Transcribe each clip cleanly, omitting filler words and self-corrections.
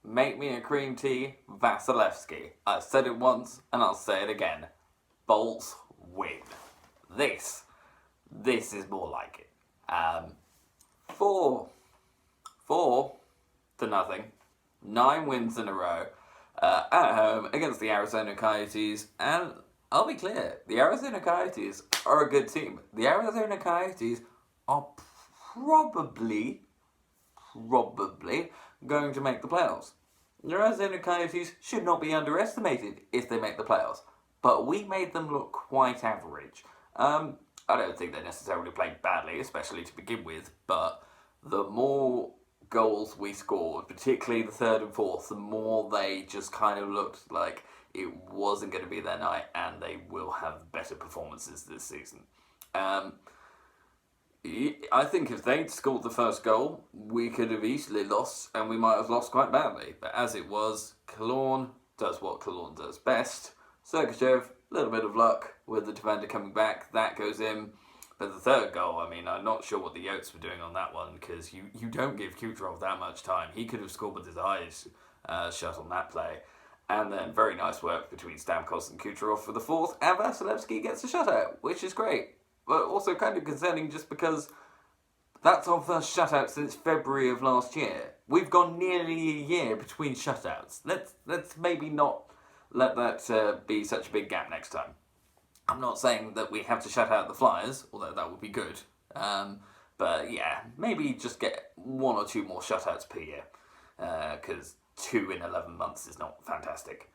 Make me a cream tea, Vasilevsky. I've said it once and I'll say it again. Bolts win. This, this is more like it. 4-4 to nothing. 9 wins in a row at home against the Arizona Coyotes. And I'll be clear, the Arizona Coyotes are a good team. The Arizona Coyotes are probably going to make the playoffs. The Arizona Coyotes should not be underestimated if they make the playoffs, but we made them look quite average. I don't think they necessarily played badly, especially to begin with, but the more goals we scored, particularly the third and fourth, the more they just kind of looked like it wasn't going to be their night, and they will have better performances this season. I think if they'd scored the first goal, we could have easily lost, and we might have lost quite badly. But as it was, Cologne does what Cologne does best. Sergachev, a little bit of luck with the defender coming back, that goes in. But the third goal, I mean, I'm not sure what the Yotes were doing on that one, because you don't give Kucherov that much time. He could have scored with his eyes shut on that play. And then very nice work between Stamkos and Kucherov for the fourth, and Vasilevsky gets a shutout, which is great. But also kind of concerning just because that's our first shutout since February of last year. We've gone nearly a year between shutouts. Let's maybe not let that be such a big gap next time. I'm not saying that we have to shut out the Flyers, although that would be good. But yeah, maybe just get 1 or 2 more shutouts per year, because 2 in 11 months is not fantastic.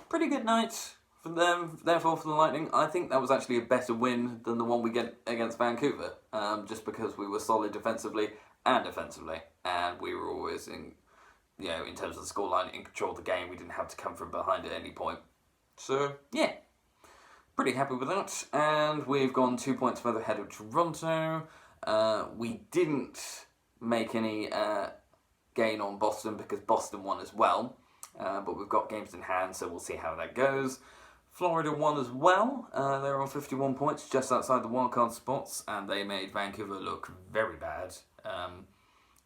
Pretty good night for them, therefore, for the Lightning. I think that was actually a better win than the one we get against Vancouver, just because we were solid defensively and offensively, and we were always in terms of the scoreline, in control of the game. We didn't have to come from behind at any point. So, yeah, pretty happy with that. And we've gone 2 points further ahead of Toronto. We didn't make any gain on Boston because Boston won as well. But we've got games in hand, so we'll see how that goes. Florida won as well. They're on 51 points, just outside the wildcard spots, and they made Vancouver look very bad.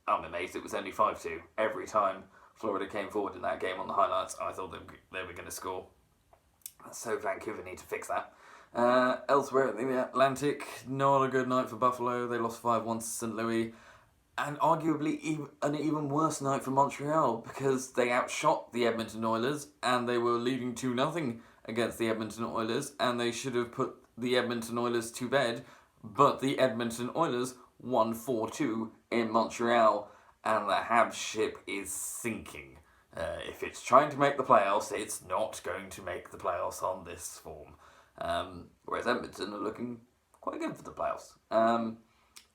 I'm amazed it was only 5-2. Every time Florida came forward in that game on the highlights, I thought they were going to score. So Vancouver need to fix that. Elsewhere in the Atlantic, not a good night for Buffalo. They lost 5-1 to St. Louis. And arguably an even worse night for Montreal, because they outshot the Edmonton Oilers and they were leading 2-0 against the Edmonton Oilers, and they should have put the Edmonton Oilers to bed, but the Edmonton Oilers won 4-2 in Montreal, and the Habs ship is sinking. If it's trying to make the playoffs, it's not going to make the playoffs on this form. Whereas Edmonton are looking quite good for the playoffs.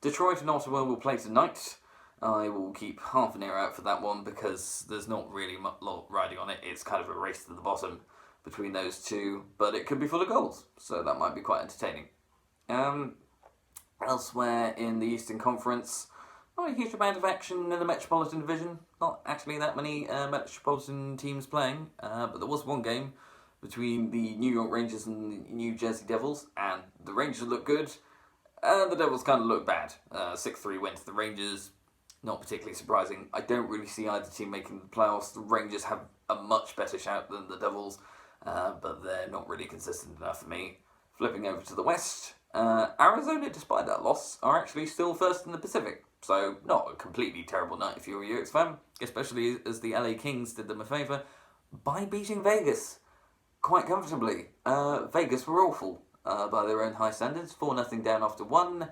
Detroit and Ottawa will play tonight. I will keep half an ear out for that one because there's not really much riding on it. It's kind of a race to the bottom between those two, but it could be full of goals, so that might be quite entertaining. Elsewhere in the Eastern Conference, not a huge amount of action in the Metropolitan Division. Not actually that many Metropolitan teams playing, but there was one game between the New York Rangers and the New Jersey Devils, and the Rangers look good. The Devils kind of look bad. 6-3 win to the Rangers. Not particularly surprising. I don't really see either team making the playoffs. The Rangers have a much better shout than the Devils, but they're not really consistent enough for me. Flipping over to the West, Arizona, despite that loss, are actually still first in the Pacific. So not a completely terrible night if you're a Yotes fan, especially as the LA Kings did them a favour by beating Vegas quite comfortably. Vegas were awful. By their own high standards, 4-0 down after 1.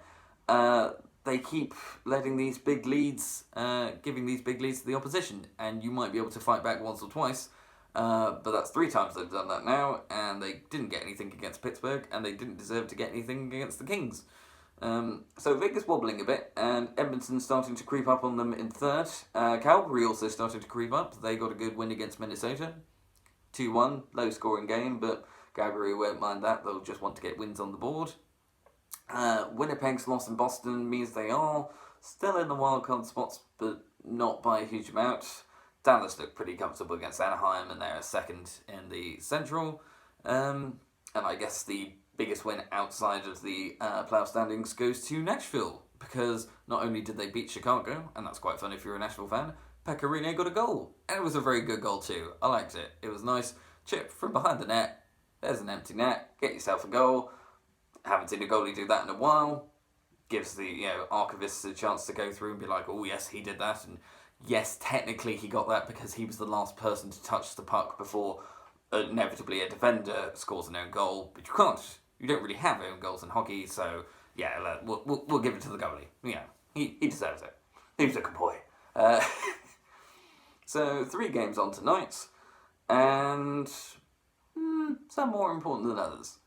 They keep letting these big leads, giving these big leads to the opposition, and you might be able to fight back once or twice, but that's 3 times they've done that now, and they didn't get anything against Pittsburgh, and they didn't deserve to get anything against the Kings. So Vegas wobbling a bit, and Edmonton starting to creep up on them in third. Calgary also starting to creep up. They got a good win against Minnesota. 2-1, low scoring game, but Calgary won't mind that. They'll just want to get wins on the board. Winnipeg's loss in Boston means they are still in the wildcard spots, but not by a huge amount. Dallas looked pretty comfortable against Anaheim, and they're second in the Central. And I guess the biggest win outside of the playoff standings goes to Nashville, because not only did they beat Chicago, and that's quite fun if you're a Nashville fan, Pecorino got a goal. And it was a very good goal too. I liked it. It was nice. Chip from behind the net. There's an empty net. Get yourself a goal. Haven't seen a goalie do that in a while. Gives the archivists a chance to go through and be like, oh yes, he did that. And yes, technically he got that because he was the last person to touch the puck before inevitably a defender scores an own goal. But you can't. You don't really have own goals in hockey, so yeah, we'll give it to the goalie. Yeah, he deserves it. He was a good boy. So 3 games on tonight, and some more important than others.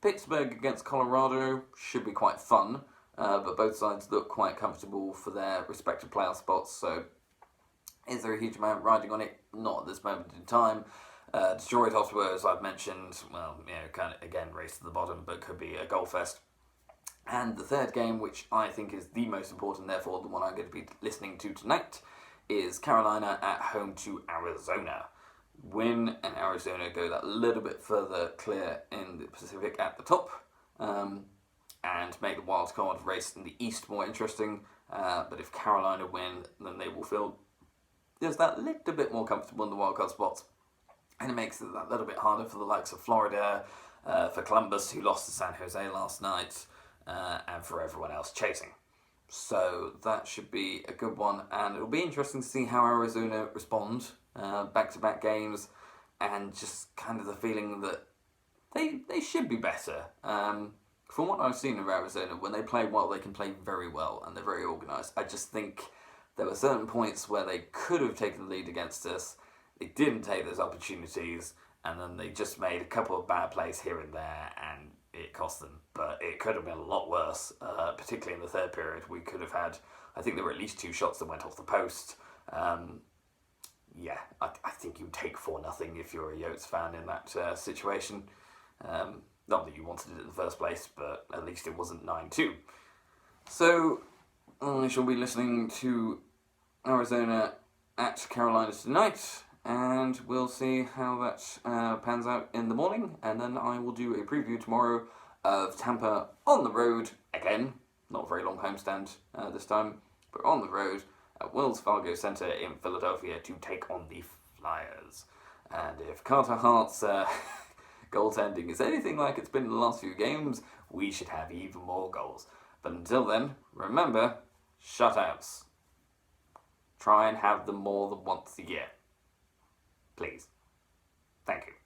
Pittsburgh against Colorado should be quite fun, but both sides look quite comfortable for their respective playoff spots, so is there a huge amount riding on it? Not at this moment in time. Detroit Ottawa, as I've mentioned, kind of, again, race to the bottom, but could be a goal fest. And the third game, which I think is the most important, therefore the one I'm going to be listening to tonight, is Carolina at home to Arizona. Win and Arizona go that little bit further clear in the Pacific at the top, and make the wild card race in the East more interesting. But if Carolina win, then they will feel just that little bit more comfortable in the wild card spots, and it makes it that little bit harder for the likes of Florida, for Columbus, who lost to San Jose last night, and for everyone else chasing. So that should be a good one, and it'll be interesting to see how Arizona respond back-to-back games, and just kind of the feeling that they should be better. From what I've seen of Arizona, when they play well, they can play very well, and they're very organised. I just think there were certain points where they could have taken the lead against us. They didn't take those opportunities, and then they just made a couple of bad plays here and there, and it cost them. But it could have been a lot worse, particularly in the third period. We could have had, I think there were at least 2 shots that went off the post. I think you take 4-0 if you're a Yotes fan in that situation. Not that you wanted it in the first place, but at least it wasn't 9-2. So I shall be listening to Arizona at Carolina tonight, and we'll see how that pans out in the morning, and then I will do a preview tomorrow of Tampa on the road again. Not a very long homestand this time, but on the road at Wells Fargo Center in Philadelphia to take on the Flyers. And if Carter Hart's goaltending is anything like it's been in the last few games, we should have even more goals. But until then, remember, shutouts. Try and have them more than once a year. Please. Thank you.